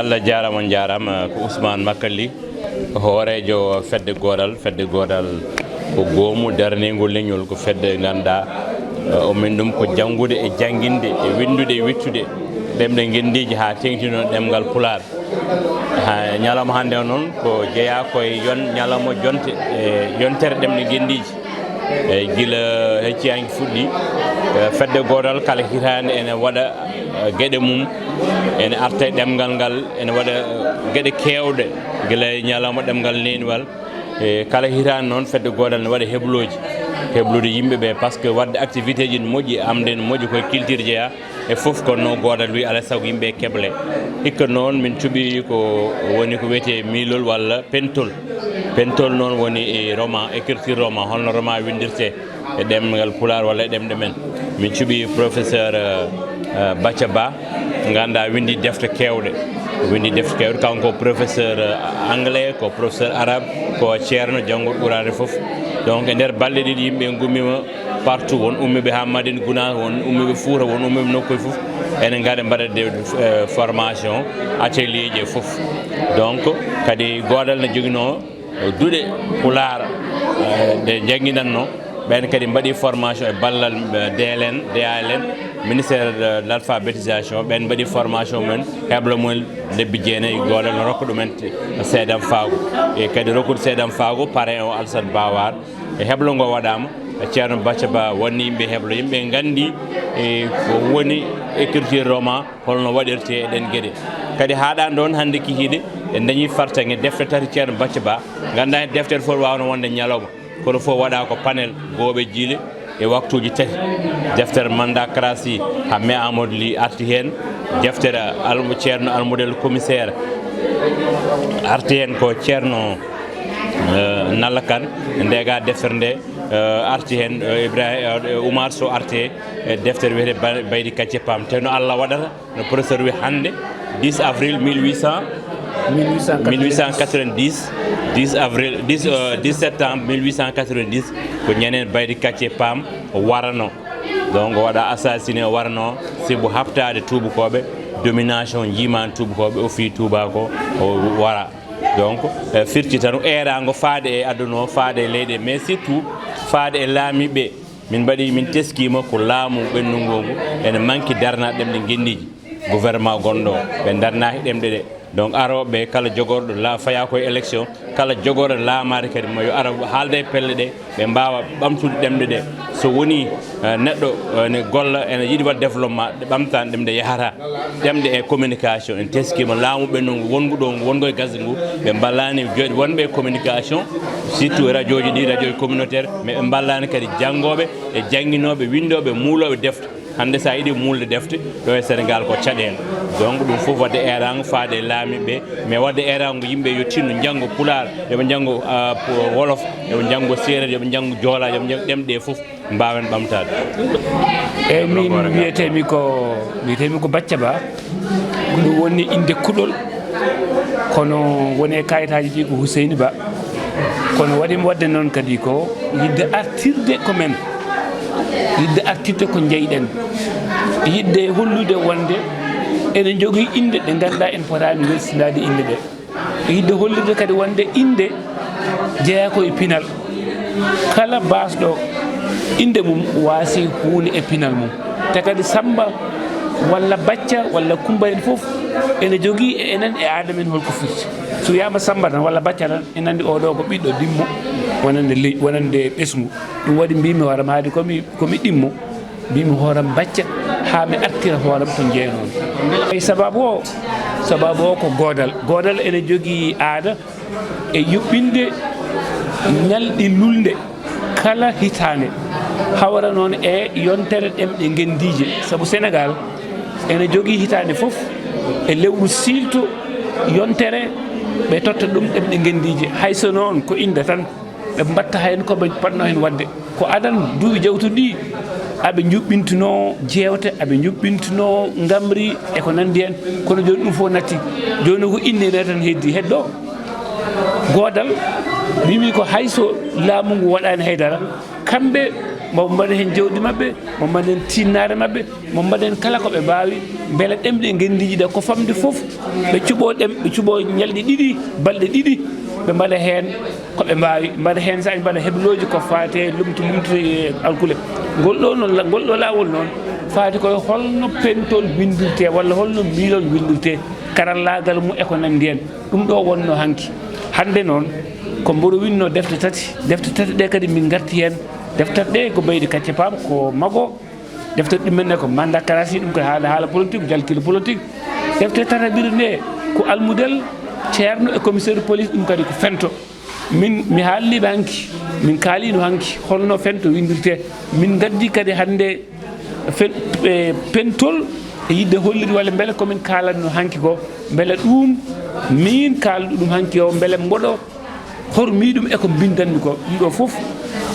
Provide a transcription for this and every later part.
Allah jarama on jarama ko Ousmane Makalli hoorejo Fedde Goodal ko goomu darnegol leñol ko fedde ganda o min ɗum ko janngude e jannginde e windude e wittude ɗemɗe ngenndiiji ha tengtino ɗemgal Pulaar ha ñalawma hannde o noon ko jeeya koye ñalawma jonte yontere ɗemɗe ngenndiiji e gila hecciyanki fuɗɗi Fedde Goodal kala hitande ene waɗa gueɗe mum ene arta e ɗemgal ngal ene waɗa gueɗe kewɗe gila ñalawma ɗemgal neniwal e kala hitande noon Fedde Goodal ne waɗa heblude yimɓeɓe par ce que wadde activité ji ne moƴƴi amde ne moƴƴi koye culture jeeya e foof ko no Goodal wi alay saago yimɓe keble hikka noon min cuɓi ko woni ko wiyete miilol walla pentol noon woni e roman écriture roman holno roman windirte e ɗemgal Pulaar walla e ɗemɗe men min cuɓi professeur Bathia Ba ganda windi defte kewɗe kanko professeur anglais ko professeur arabe ko ceerno janggoɗo ɓurade foof donc e nder balɗe ɗiɗi yimɓe gummima partout won ummiɓe ha Madina Gounass won ummiɓe Fouta won ummiɓe nokkuye foof enen gaade mbaɗade formation atelier ji e foof donc kadi Goodal ne joguino duuɗe Pulaar nde jangguinanno ɓen kadi mbaɗi formation e ballal DALN ministére de l'alphabétisation ɓen mbaɗi formation men heɓla mumen lebbi jeenayyi Goodal no rokka ɗumen seedam faago e kadi rokkude seedam faago parrain o Alassane Bawar e heɓlo ngo waɗama ceerno Bathia Ba wanni yimɓe heɓlo yimɓe gandi ko woni écriture roman holno waɗirte e ɗen gueɗe kadi haɗani ɗon hande kikiɗe en dañi fartague defte tati ceerno Bathia Ba ganda hen deftere fof wawno wonde ñalawma kono fof waɗa ko panel gooɓe jiile e waktuji tati deftere mandacratie ha me Amadou Ly arti hen deftere ceerno almudel commissaire arti hen ko ceerno Nalla Kane ndega deftere nde arti hen Ibrahima Oumar Sow arti e deftere wiyete Baydi Kacce Pam te no Allah waɗata no professeur wi hande 10 avril 1890 10 septembre 1890 ko ñanen Baydi Kacce Pam o warano donc waɗa assassiné o warano sibu haftade tubakoɓe domination jimani tubakoɓe o fi tubako o wara donc firti tan erago faade e aduna o faade e leyɗe mais surtout faade e laamiɓe min teskima ko laamu ɓennugo ngu ene manque darnaɗe ɗemɗe ngenndiiji gouvernement gonɗo ɓe darnaki ɗemɗe ɗe donc aroɓe kala jogorɗo faya koye élection kala jogorɗo laamade kadi mo yo ara haalde e pelle ɗe ɓe mbawa ɓamtude ɗemɗe ɗe so woni neɗɗo ne golla ene yiiɗi wadde développement ɗe ɓamtani ɗemɗe yahata ɗemɗe e communication en teskima laamu ɓennugo wongu ɗo wongo e gasde ngu ɓe ballani jooɗi wonɓe e communication surtout radio ji ɗi radio communautaire mais ɓe ballani kadi janggoɓe e jangguinoɓe windoɓe muuloɓe defte hande sa yiiɗi mulde defte ɗo e Sénégal ko caɗele donc ɗum fof wadde erago faade e laamiɓe mais wadde erago yimɓe yo tinno janggo Pulaar yoɓe janggo Wolof yoɓe janggo Séeréer yoɓe janggo Joola yoɓe janggo ɗemɗe fof mbawen ɓamtade eyyi min wiyetemi ko Bathia Ba ko ɗum woni inde kuɗol kono woni e kayitaji ɗi ko Housseyni Ba kono waɗimi wadde noon kadi ko yidde artirde ko men yidde artirde ko jeyɗen yidde hollude wonde ene jogui inde ɗe ganduɗa en potani welsinade inde ɗe yidde hollirde kadi wonde inde jeeya koye pinal kala basɗo inde mum waasi huune e pinal mum te kadi Samba walla Bathia walla Coumba en foof ene jogui e enen e aada men holko firti so wiyama Samba tan walla Bathia tan ene andi oɗo ko ɓiɗɗo dimmo wonande ɓesgu ɗum waɗi mbimi hooram haade komi ɗimmo mbimi hooram Bathia ha mi artira hooram to jeynoon e sababu o ko Goodal ene jogui aada e yuɓɓinde ñalɗi lulde kala hitande hawra noon e yontere ɗemɗe ngenndiiji saabu Sénégal ene jogui hitande foof e lewru silto yontere ɓe totta ɗum ɗemɗe ngenndiiji hayso noon ko inde tan ɓe mbatta hen koɓe patno hen wadde ko adan duuɓi jawtuɗi aɓe juɓɓintuno jewte aɓe juɓɓintuno ngamri e ko nandi hen kono joni ɗum fof natti joni ko innene tan heddi heddo Goodal mbimi ko hayso laamu ngu waɗani haydara kamɓe mo mbaɗa heen jawɗi maɓɓe mo mbaɗen tinnaare maɓɓe mo mbaɗen kala ko ɓe mbaawi mbele ɗemɗe ngenndiiji ɗe ko famde fof ɓe cuɓoo ñalɗi ɗiɗi balɗe ɗiɗi ɓe mbaɗa heen ko ɓe mbaawi mbaɗa heen so mbaɗa heblooji ko faate lumtu e alkule ngol ɗo laawol noon faati koye holno pentol winndurtee walla holno miilol winndurtee karallaagal mum e ko nanndi heen ɗum ɗo wonno hanki hannde noon ko mboɗo winno defte tati ɗe kadi min ngarti heen deftere ɗe ko ɓeydi kacce paam ko mago deftere ɗumen ko mandat karasi ɗum ko haala politique jalkile politique deftere tataɓire nde ko almudel ceerno e commissaire police ɗum kadi ko fento min mi haalniɓe hanki min kaalino hanki holno fento windirte min gaddi kadi hannde pentol e yidde holliri walla beele komin kaalatno hanki ko beele ɗum min kaalɗo ɗum hanki o beele mboɗo hormi ɗum eko bindanmi ko ɗum ɗo fof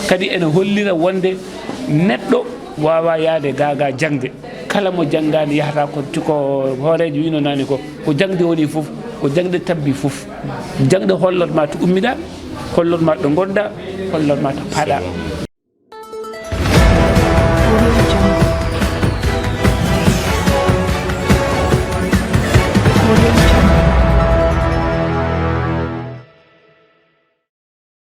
kadi ene hollira wonde neɗɗo wawa yaade gaga jangde kala mo janggani yahata ko hoorejo wino nani ko jangde woni fof ko jangde tabbi fof jangde hollotma to ummiɗa hollotma ɗo gonɗa hollotma to paaɗa Audio